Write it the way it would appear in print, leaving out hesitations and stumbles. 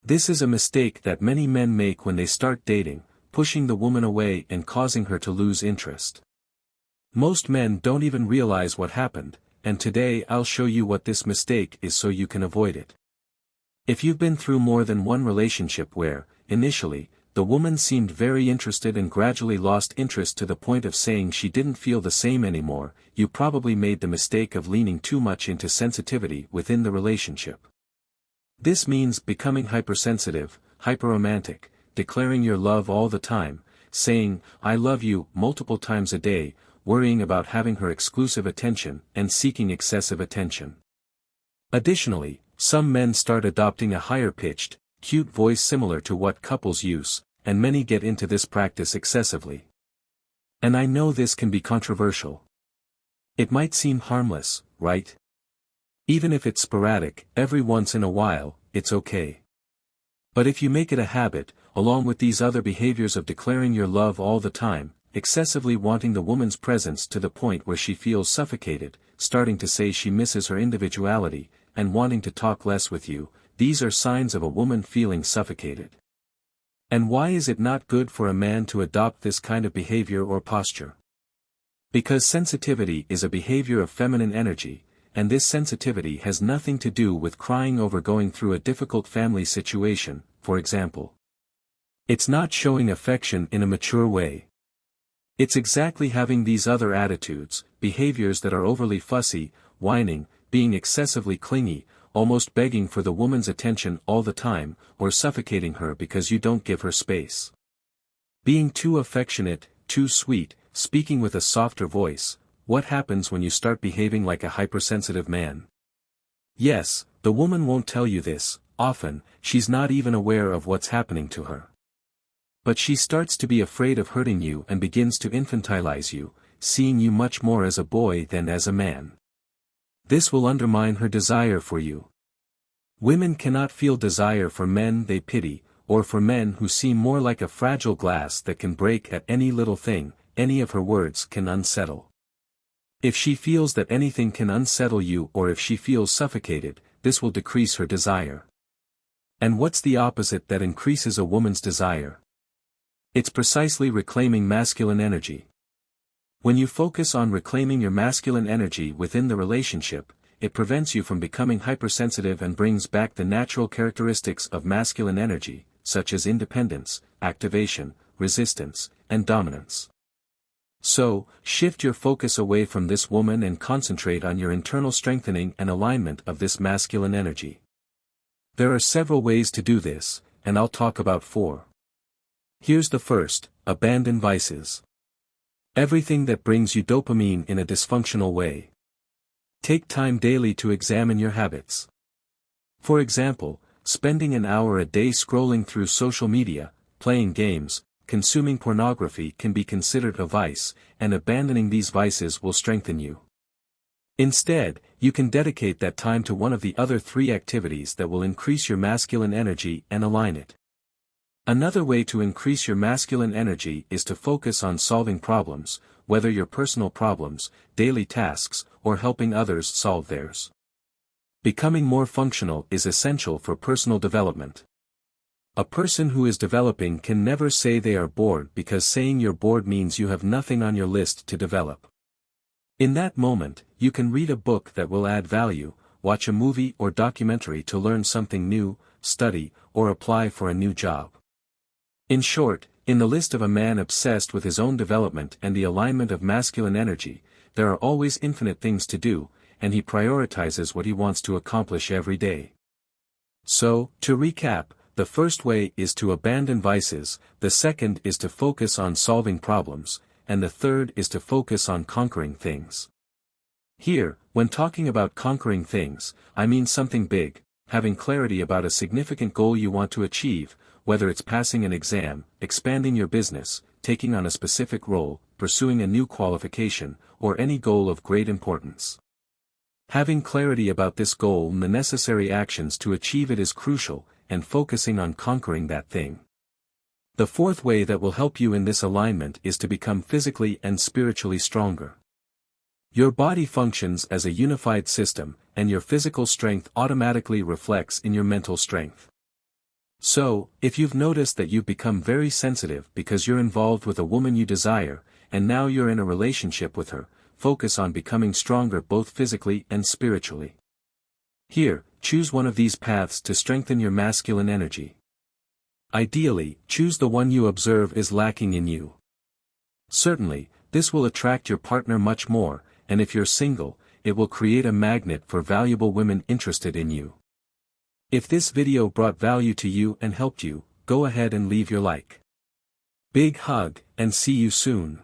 This is a mistake that many men make when they start dating, pushing the woman away and causing her to lose interest. Most men don't even realize what happened, and today I'll show you what this mistake is so you can avoid it. If you've been through more than one relationship where, initially, the woman seemed very interested and gradually lost interest to the point of saying she didn't feel the same anymore, you probably made the mistake of leaning too much into sensitivity within the relationship. This means becoming hypersensitive, hyperromantic, declaring your love all the time, saying, "I love you," multiple times a day, worrying about having her exclusive attention, and seeking excessive attention. Additionally, some men start adopting a higher-pitched, cute voice similar to what couples use, and many get into this practice excessively. And I know this can be controversial. It might seem harmless, right? Even if it's sporadic, every once in a while, it's okay. But if you make it a habit, along with these other behaviors of declaring your love all the time, excessively wanting the woman's presence to the point where she feels suffocated, starting to say she misses her individuality, and wanting to talk less with you, these are signs of a woman feeling suffocated. And why is it not good for a man to adopt this kind of behavior or posture? Because sensitivity is a behavior of feminine energy, and this sensitivity has nothing to do with crying over going through a difficult family situation, for example. It's not showing affection in a mature way. It's exactly having these other attitudes, behaviors that are overly fussy, whining, being excessively clingy, almost begging for the woman's attention all the time, or suffocating her because you don't give her space. Being too affectionate, too sweet, speaking with a softer voice. What happens when you start behaving like a hypersensitive man? Yes, the woman won't tell you this, often, she's not even aware of what's happening to her. But she starts to be afraid of hurting you and begins to infantilize you, seeing you much more as a boy than as a man. This will undermine her desire for you. Women cannot feel desire for men they pity, or for men who seem more like a fragile glass that can break at any little thing, any of her words can unsettle. If she feels that anything can unsettle you or if she feels suffocated, this will decrease her desire. And what's the opposite that increases a woman's desire? It's precisely reclaiming masculine energy. When you focus on reclaiming your masculine energy within the relationship, it prevents you from becoming hypersensitive and brings back the natural characteristics of masculine energy, such as independence, activation, resistance, and dominance. So, shift your focus away from this woman and concentrate on your internal strengthening and alignment of this masculine energy. There are several ways to do this, and I'll talk about 4. Here's the first: abandon vices. Everything that brings you dopamine in a dysfunctional way. Take time daily to examine your habits. For example, spending an hour a day scrolling through social media, playing games, consuming pornography can be considered a vice, and abandoning these vices will strengthen you. Instead, you can dedicate that time to one of the other 3 activities that will increase your masculine energy and align it. Another way to increase your masculine energy is to focus on solving problems, whether your personal problems, daily tasks, or helping others solve theirs. Becoming more functional is essential for personal development. A person who is developing can never say they are bored, because saying you're bored means you have nothing on your list to develop. In that moment, you can read a book that will add value, watch a movie or documentary to learn something new, study, or apply for a new job. In short, in the list of a man obsessed with his own development and the alignment of masculine energy, there are always infinite things to do, and he prioritizes what he wants to accomplish every day. So, to recap, the first way is to abandon vices, the second is to focus on solving problems, and the third is to focus on conquering things. Here, when talking about conquering things, I mean something big, having clarity about a significant goal you want to achieve, whether it's passing an exam, expanding your business, taking on a specific role, pursuing a new qualification, or any goal of great importance. Having clarity about this goal and the necessary actions to achieve it is crucial, and focusing on conquering that thing. The fourth way that will help you in this alignment is to become physically and spiritually stronger. Your body functions as a unified system, and your physical strength automatically reflects in your mental strength. So, if you've noticed that you've become very sensitive because you're involved with a woman you desire, and now you're in a relationship with her, focus on becoming stronger both physically and spiritually. Here, choose one of these paths to strengthen your masculine energy. Ideally, choose the one you observe is lacking in you. Certainly, this will attract your partner much more, and if you're single, it will create a magnet for valuable women interested in you. If this video brought value to you and helped you, go ahead and leave your like. Big hug, and see you soon.